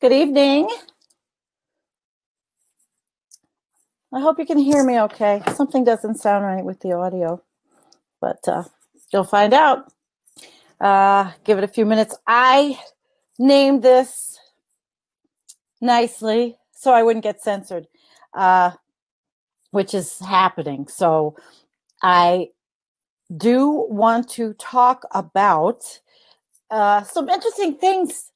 Good evening. I hope you can hear me okay. Something doesn't sound right with the audio, but you'll find out. Give it a few minutes. I named this nicely so I wouldn't get censored, which is happening. So I do want to talk about some interesting things.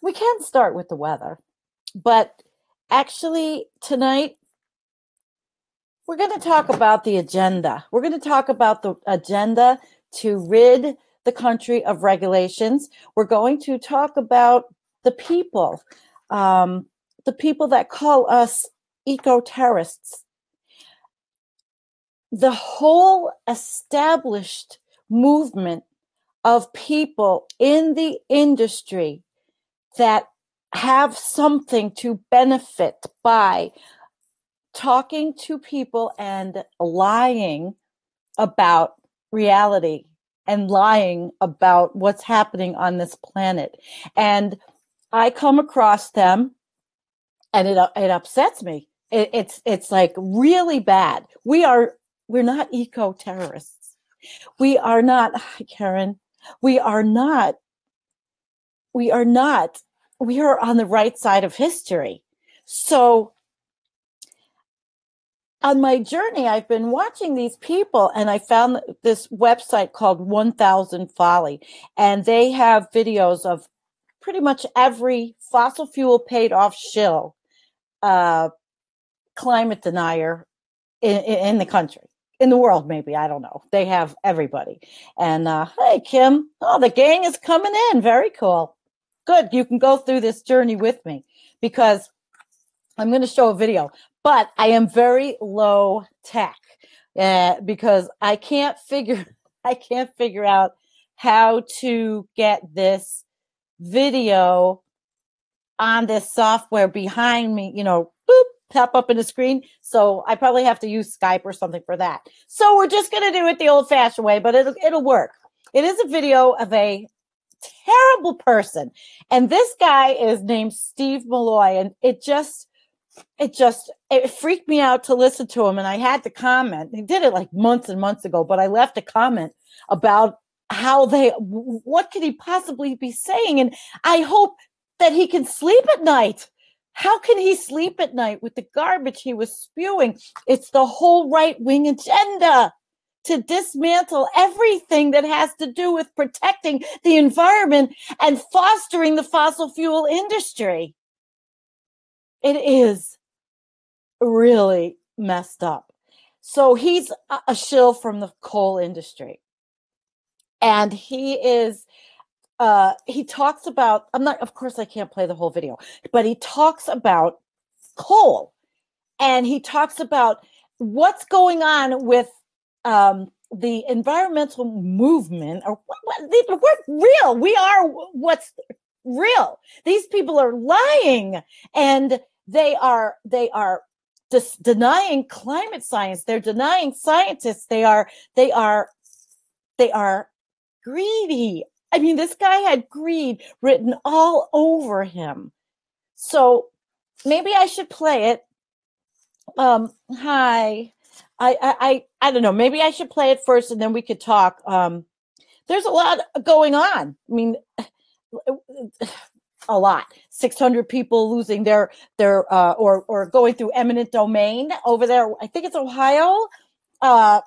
We can start with the weather, but actually tonight we're going to talk about the agenda. We're going to talk about the agenda to rid the country of regulations. We're going to talk about the people that call us eco-terrorists. The whole established movement of people in the industry that have something to benefit by talking to people and lying about reality and lying about what's happening on this planet. And I come across them and it upsets me. It's like really bad. We're not eco-terrorists. We are not, Karen, we are on the right side of history. So on my journey, I've been watching these people, and I found this website called 1000 Folly, and they have videos of pretty much every fossil fuel paid off shill, climate denier in the country, in the world, maybe. I don't know. They have everybody. And hey, Kim, the gang is coming in. Very cool. Good. You can go through this journey with me because I'm going to show a video. But I am very low tech because I can't figure out how to get this video on this software behind me, boop, pop up in the screen. So I probably have to use Skype or something for that. So we're just going to do it the old-fashioned way, but it'll work. It is a video of a terrible person. And this guy is named Steve Milloy, and it freaked me out to listen to him, and I had to comment. He did it like months and months ago, but I left a comment about what could he possibly be saying? And I hope that he can sleep at night. How can he sleep at night with the garbage he was spewing? It's the whole right-wing agenda to dismantle everything that has to do with protecting the environment and fostering the fossil fuel industry. It is really messed up. So he's a shill from the coal industry. And he talks about, of course I can't play the whole video, but he talks about coal. And he talks about what's going on with the environmental movement, or we're real. We are what's real. These people are lying, and they are just denying climate science. They're denying scientists. They are greedy. I mean, this guy had greed written all over him. So maybe I should play it. Hi. I don't know. Maybe I should play it first and then we could talk. There's a lot going on. I mean, a lot. 600 people losing their or going through eminent domain over there. I think it's Ohio. But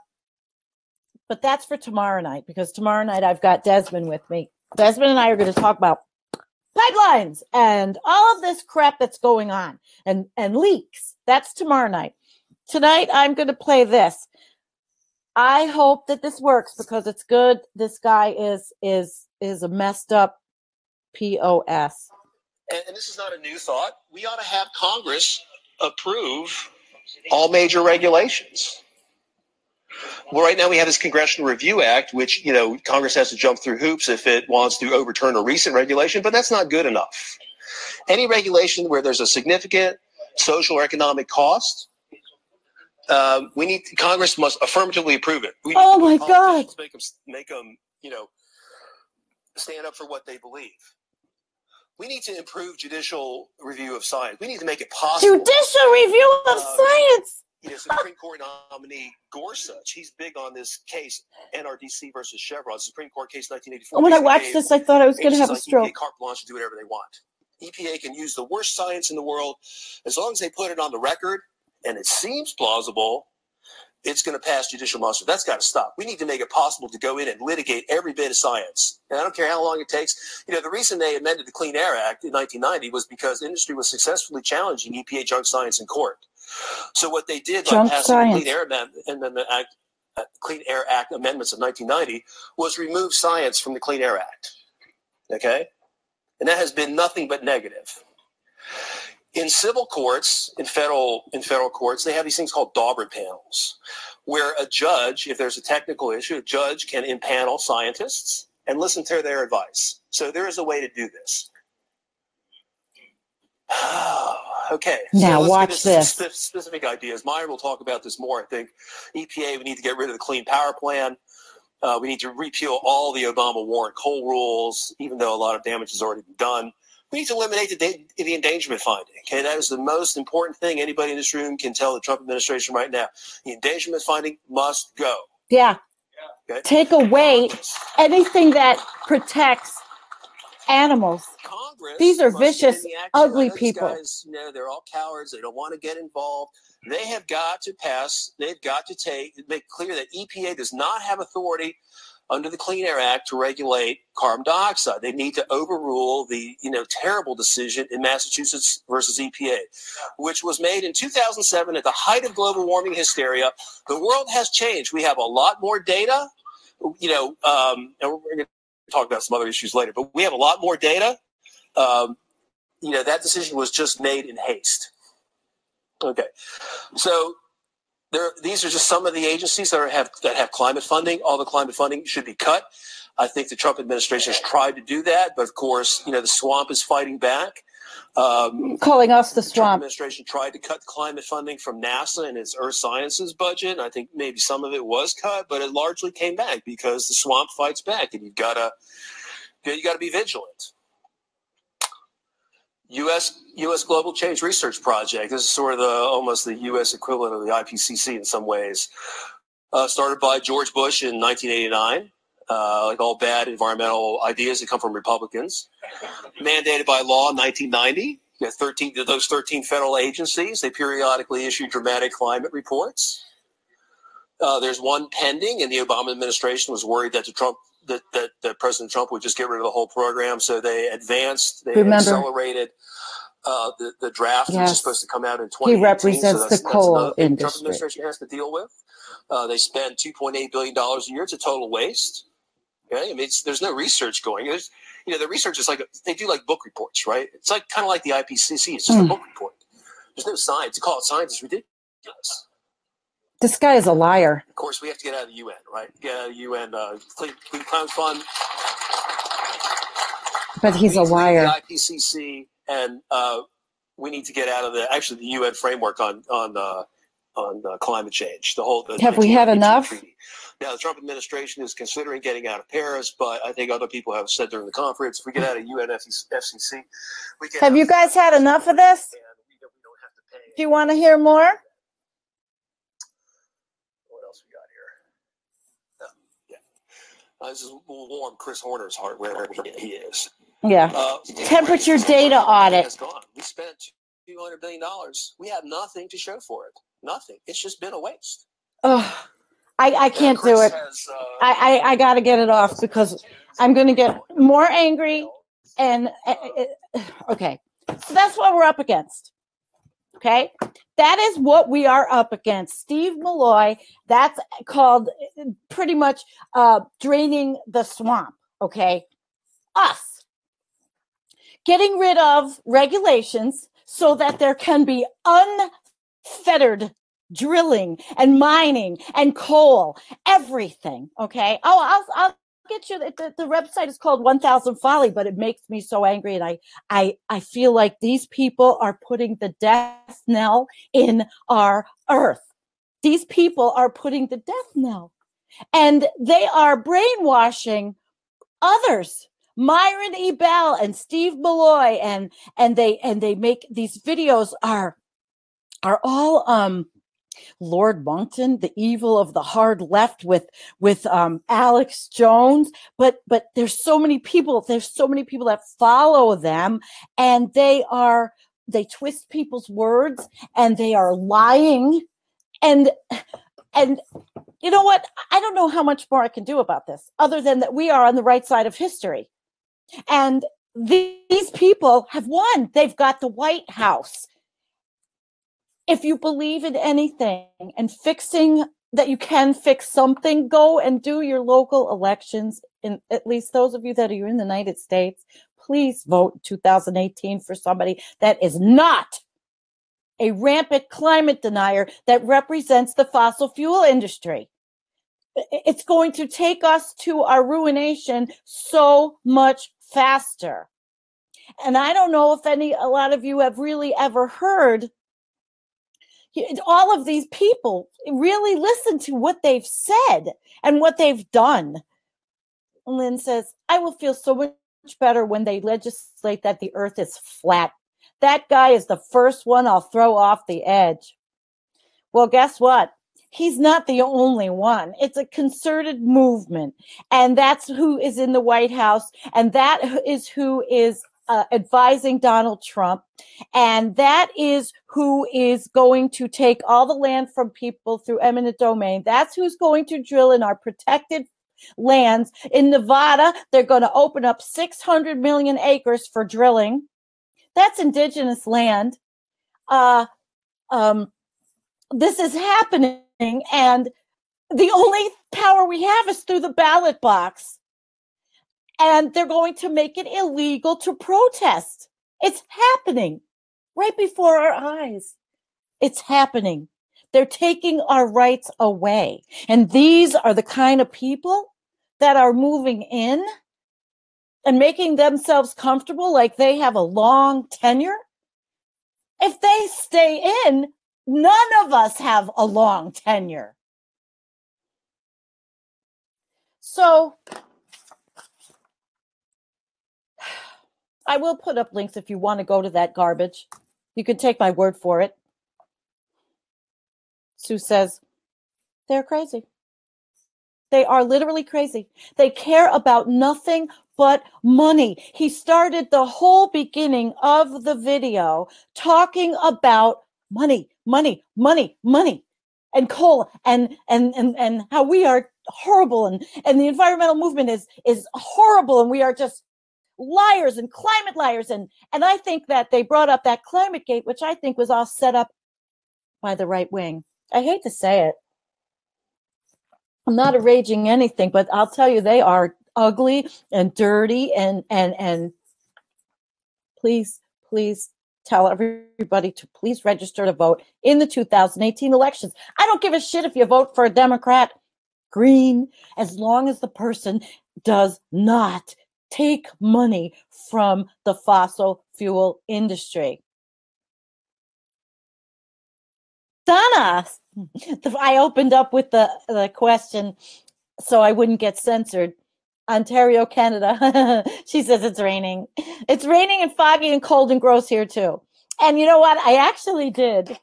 that's for tomorrow night, because tomorrow night I've got Desmond with me. Desmond and I are going to talk about pipelines and all of this crap that's going on and leaks. That's tomorrow night. Tonight I'm going to play this. I hope that this works because it's good. This guy is a messed up POS. And this is not a new thought. We ought to have Congress approve all major regulations. Well, right now we have this Congressional Review Act, which, Congress has to jump through hoops if it wants to overturn a recent regulation, but that's not good enough. Any regulation where there's a significant social or economic cost, Congress must affirmatively approve it. Oh my God! Make them, stand up for what they believe. We need to improve judicial review of science. We need to make it possible. Judicial review of science. Supreme Court nominee Gorsuch, he's big on this case, NRDC versus Chevron, Supreme Court case 1984. When I watched this, I thought I was going to have a stroke. EPA carte blanche to do whatever they want. EPA can use the worst science in the world as long as they put it on the record and it seems plausible. It's going to pass judicial muster. That's got to stop. We need to make it possible to go in and litigate every bit of science. And I don't care how long it takes. The reason they amended the Clean Air Act in 1990 was because industry was successfully challenging EPA junk science in court. So what they did by passing the Clean Air Act amendments of 1990 was remove science from the Clean Air Act. Okay? And that has been nothing but negative. In civil courts, in federal courts, they have these things called Daubert panels, where a judge, if there's a technical issue, a judge can impanel scientists and listen to their advice. So there is a way to do this. Okay. Now so watch this. Specific ideas. Myron will talk about this more, I think. EPA, we need to get rid of the Clean Power Plan. We need to repeal all the Obama-Warren coal rules, even though a lot of damage has already been done. We need to eliminate the endangerment finding. Okay, that is the most important thing anybody in this room can tell the Trump administration right now. The endangerment finding must go. Yeah. Okay? Take away anything that protects animals. Congress. These are vicious, ugly people. These guys, they're all cowards. They don't want to get involved. They have got to pass. They've got to make clear that EPA does not have authority under the Clean Air Act to regulate carbon dioxide. They need to overrule the terrible decision in Massachusetts versus EPA, which was made in 2007 at the height of global warming hysteria. The world has changed. We have a lot more data, and we're going to talk about some other issues later, but we have a lot more data. That decision was just made in haste. Okay, so these are just some of the agencies that have climate funding. All the climate funding should be cut. I think the Trump administration has tried to do that, but of course, the swamp is fighting back. Calling us the Trump swamp. Administration tried to cut climate funding from NASA and its Earth Sciences budget. I think maybe some of it was cut, but it largely came back because the swamp fights back, and you gotta be vigilant. U.S. Global Change Research Project. This is sort of almost the U.S. equivalent of the IPCC in some ways. Started by George Bush in 1989. Like all bad environmental ideas that come from Republicans. Mandated by law in 1990. Those 13 federal agencies, they periodically issue dramatic climate reports. There's one pending, and the Obama administration was worried that that President Trump would just get rid of the whole program, so they accelerated the draft, which is supposed to come out in 2018. He represents the coal industry. The Trump administration has to deal with. They spend $2.8 billion a year. It's a total waste. Okay? I mean, there's no research going. The research is like they do like book reports, right? It's like kind of like the IPCC. It's just a book report. There's no science. To call it science is ridiculous. This guy is a liar. Of course, we have to get out of the UN, right? Get out of the UN Clean Climate Fund. But he's a liar. The IPCC, and we need to get out of the UN framework on climate change. Have we had enough? Treaty. Now, the Trump administration is considering getting out of Paris, but I think other people have said during the conference, if we get out of UN FCC, we can. Have you guys had enough of this? We don't have to pay. Do you want to hear more? This is warm Chris Horner's heart wherever he is. Yeah. Temperature data audit. Has gone. We spent $200 billion. We have nothing to show for it. Nothing. It's just been a waste. Oh, I can't do it. I got to get it off because I'm going to get more angry. And okay, so that's what we're up against. Okay, that is what we are up against. Steve Milloy, that's called pretty much draining the swamp. Okay, us getting rid of regulations so that there can be unfettered drilling and mining and coal, everything. Okay, I'll get you. The website is called 1000 Folly, but it makes me so angry, and I feel like these people are putting the death knell in our earth. These people are putting the death knell, and they are brainwashing others. Myron E. Bell and Steve Milloy, and they make these videos are all Lord Monkton, the evil of the hard left with Alex Jones, but there's so many people that follow them, and they twist people's words, and they are lying, and you know what? I don't know how much more I can do about this, other than that we are on the right side of history, and these people have won. They've got the White House. If you believe in anything and fixing that you can fix something, go and do your local elections. In at least those of you that are in the United States, please vote in 2018 for somebody that is not a rampant climate denier that represents the fossil fuel industry. It's going to take us to our ruination so much faster. And I don't know if a lot of you have really ever heard all of these people really listen to what they've said and what they've done. Lynn says, I will feel so much better when they legislate that the earth is flat. That guy is the first one I'll throw off the edge. Well, guess what? He's not the only one. It's a concerted movement. And that's who is in the White House. And that is who is advising Donald Trump. And that is who is going to take all the land from people through eminent domain. That's who's going to drill in our protected lands. In Nevada, they're going to open up 600 million acres for drilling. That's indigenous land. This is happening, and the only power we have is through the ballot box. And they're going to make it illegal to protest. It's happening right before our eyes. It's happening. They're taking our rights away. And these are the kind of people that are moving in and making themselves comfortable like they have a long tenure. If they stay in, none of us have a long tenure. So I will put up links if you want to go to that garbage. You can take my word for it. Sue says, they're crazy. They are literally crazy. They care about nothing but money. He started the whole beginning of the video talking about money, money, money, money, and coal, and how we are horrible, and the environmental movement is horrible, and we are just liars and climate liars. And I think that they brought up that climate gate, which I think was all set up by the right wing. I hate to say it. I'm not arranging anything, but I'll tell you, they are ugly and dirty, and please tell everybody to please register to vote in the 2018 elections. I don't give a shit if you vote for a Democrat, Green, as long as the person does not take money from the fossil fuel industry. Donna, I opened up with the question so I wouldn't get censored. Ontario, Canada. She says it's raining. It's raining and foggy and cold and gross here too. And you know what? I actually did.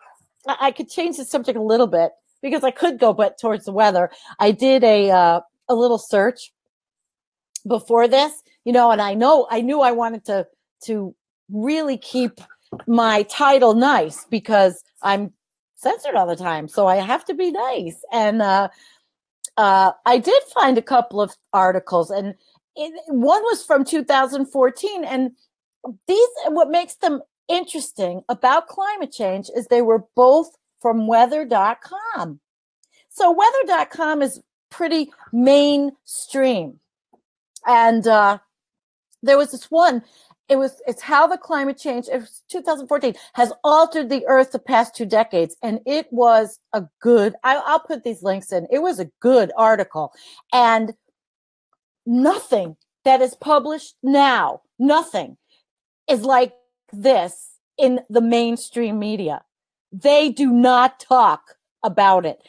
I could change the subject a little bit because I could go but towards the weather. I did a little search before this, and I knew I wanted to really keep my title nice because I'm censored all the time. So I have to be nice. And I did find a couple of articles, and one was from 2014. And what makes them interesting about climate change is they were both from weather.com. So weather.com is pretty mainstream. And there was this one, it's how the climate change, it was 2014, has altered the earth the past 2 decades. And it was a good, I'll put these links in. It was a good article. And nothing that is published now, nothing is like this in the mainstream media. They do not talk about it.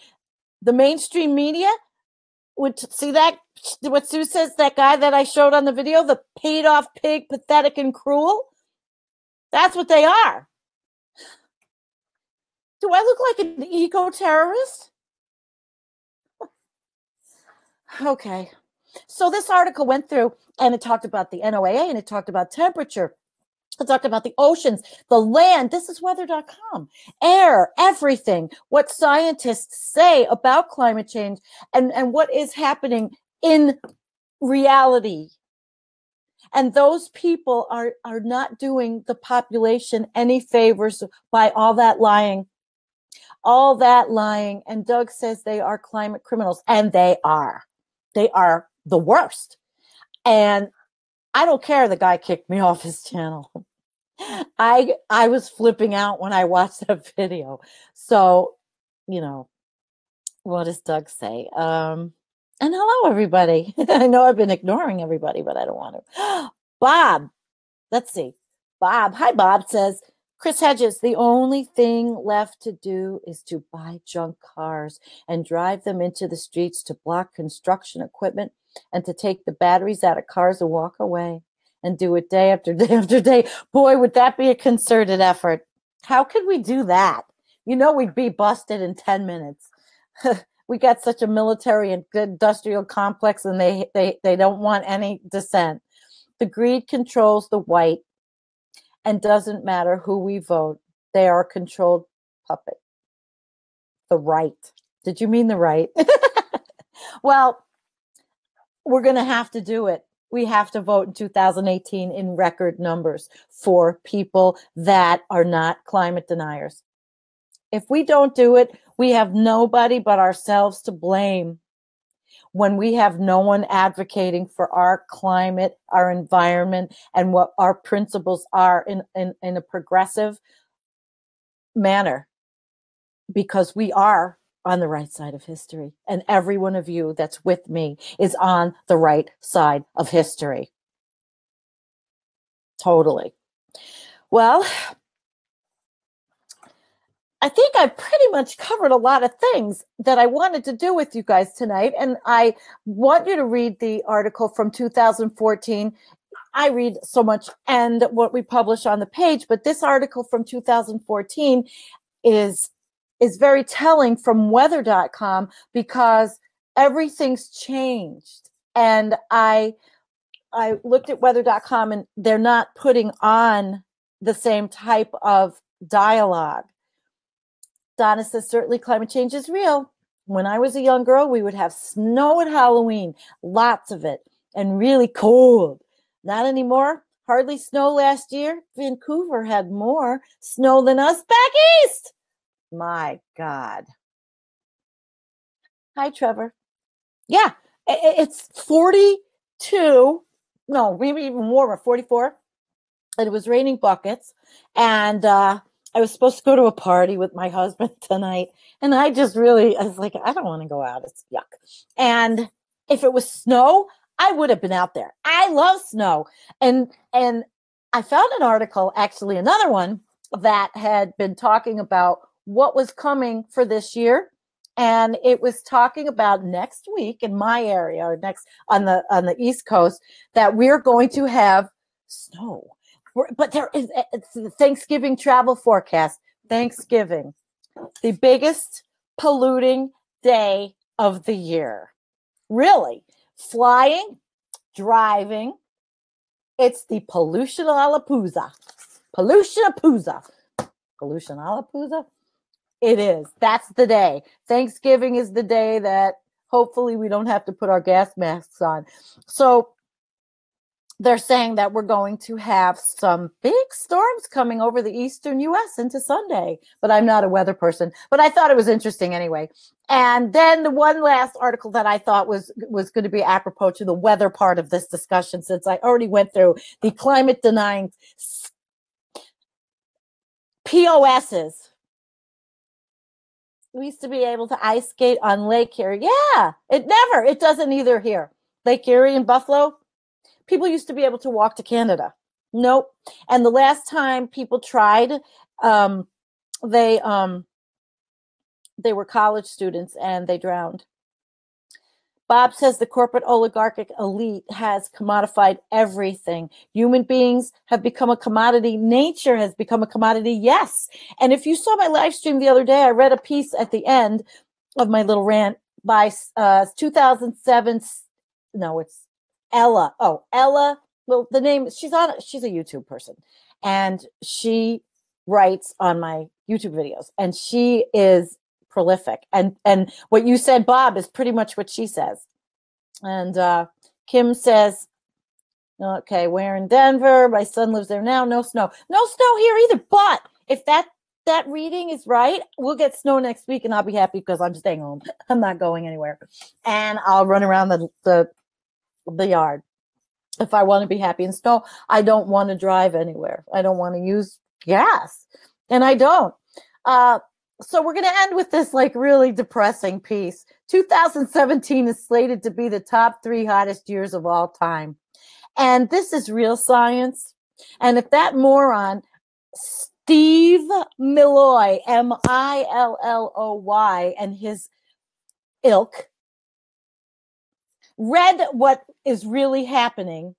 The mainstream media, See that? What Sue says, that guy that I showed on the video, the paid off pig, pathetic and cruel? That's what they are. Do I look like an eco-terrorist? Okay. So this article went through and it talked about the NOAA and it talked about temperature. It talked about the oceans, the land. This is weather.com. Air, everything. What scientists say about climate change and what is happening in reality. And those people are not doing the population any favors by all that lying. All that lying. And Doug says they are climate criminals. And they are. They are the worst. And I don't care the guy kicked me off his channel. I was flipping out when I watched that video. So, you know, what does Doug say? And hello, everybody. I know I've been ignoring everybody, but I don't want to. Bob, let's see. Bob, hi, Bob, says, Chris Hedges, the only thing left to do is to buy junk cars and drive them into the streets to block construction equipment and to take the batteries out of cars and walk away and do it day after day after day. Boy, would that be a concerted effort. How could we do that? You know, we'd be busted in 10 minutes. We got such a military and good industrial complex, and they don't want any dissent. The greed controls the white, and doesn't matter who we vote. They are a controlled puppet. The right. Did you mean the right? Well, we're going to have to do it. We have to vote in 2018 in record numbers for people that are not climate deniers. If we don't do it, we have nobody but ourselves to blame when we have no one advocating for our climate, our environment, and what our principles are in a progressive manner, because we are on the right side of history. And every one of you that's with me is on the right side of history. Totally. Well, I think I pretty much covered a lot of things that I wanted to do with you guys tonight. And I want you to read the article from 2014. I read so much and what we publish on the page, but this article from 2014 is very telling from weather.com, because everything's changed. And I looked at weather.com and they're not putting on the same type of dialogue. Donna says, certainly climate change is real. When I was a young girl, we would have snow at Halloween, lots of it, and really cold. Not anymore. Hardly snow last year. Vancouver had more snow than us back east. My God. Hi, Trevor. Yeah, it's 42. No, maybe even warmer, 44. And it was raining buckets. And I was supposed to go to a party with my husband tonight. And I was like, I don't want to go out. It's yuck. And if it was snow, I would have been out there. I love snow. And I found an article, actually another one, that had been talking about what was coming for this year. And it was talking about next week in my area, or next on the East Coast, that we're going to have snow. But it's the Thanksgiving travel forecast. Thanksgiving, the biggest polluting day of the year. Really, flying, driving. It's the pollution-a-la-pooza. Pollution-a-pooza. Pollution-a-la-pooza? It is. That's the day. Thanksgiving is the day that hopefully we don't have to put our gas masks on. So they're saying that we're going to have some big storms coming over the eastern U.S. into Sunday. But I'm not a weather person. But I thought it was interesting anyway. And then the one last article that I thought was going to be apropos to the weather part of this discussion, since I already went through the climate denying POSs. We used to be able to ice skate on Lake Erie. Yeah, it doesn't either here. Lake Erie in Buffalo, people used to be able to walk to Canada. Nope. And the last time people tried, they were college students and they drowned Bob says the corporate oligarchic elite has commodified everything. Human beings have become a commodity. Nature has become a commodity. Yes. And if you saw my live stream the other day, I read a piece at the end of my little rant by 2007. No, it's Ella. Oh, Ella. Well, the name, she's a YouTube person. And she writes on my YouTube videos. And she is prolific. And what you said, Bob, is pretty much what she says. And Kim says, okay, we're in Denver. My son lives there now. No snow. No snow here either. But if that reading is right, we'll get snow next week, and I'll be happy because I'm staying home. I'm not going anywhere. And I'll run around the yard. If I want to be happy in snow, I don't want to drive anywhere. I don't want to use gas. And I don't. So we're going to end with this like really depressing piece. 2017 is slated to be the top 3 hottest years of all time. And this is real science. And if that moron, Steve Milloy, Milloy, and his ilk read what is really happening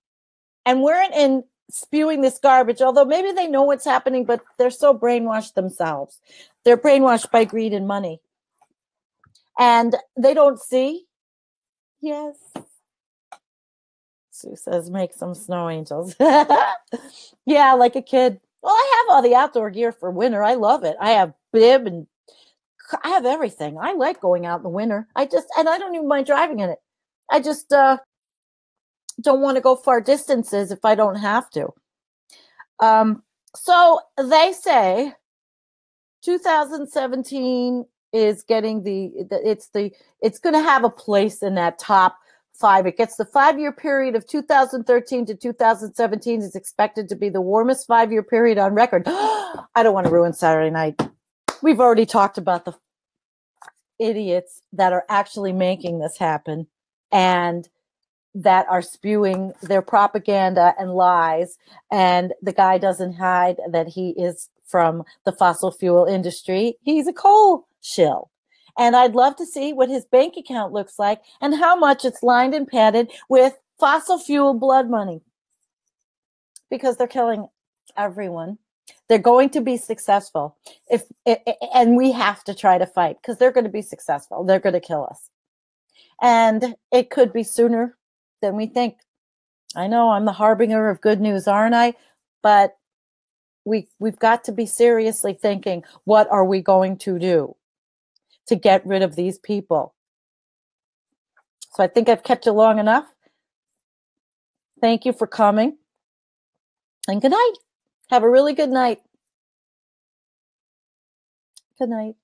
and weren't in spewing this garbage, although maybe they know what's happening, but they're so brainwashed themselves. They're brainwashed by greed and money. And they don't see. Yes. Sue says, make some snow angels. Yeah, like a kid. Well, I have all the outdoor gear for winter. I love it. I have bib and I have everything. I like going out in the winter. And I don't even mind driving in it. I just don't want to go far distances if I don't have to. So they say 2017 is getting it's going to have a place in that top 5. It gets the 5-year period of 2013 to 2017 is expected to be the warmest 5-year period on record. I don't want to ruin Saturday night. We've already talked about the idiots that are actually making this happen and that are spewing their propaganda and lies. And the guy doesn't hide that he is from the fossil fuel industry. He's a coal shill. And I'd love to see what his bank account looks like and how much it's lined and padded with fossil fuel blood money. Because they're killing everyone. They're going to be successful. And we have to try to fight because they're going to be successful. They're going to kill us. And it could be sooner than we think. I know I'm the harbinger of good news, aren't I? But we've got to be seriously thinking, what are we going to do to get rid of these people? So I think I've kept you long enough. Thank you for coming. And good night. Have a really good night. Good night.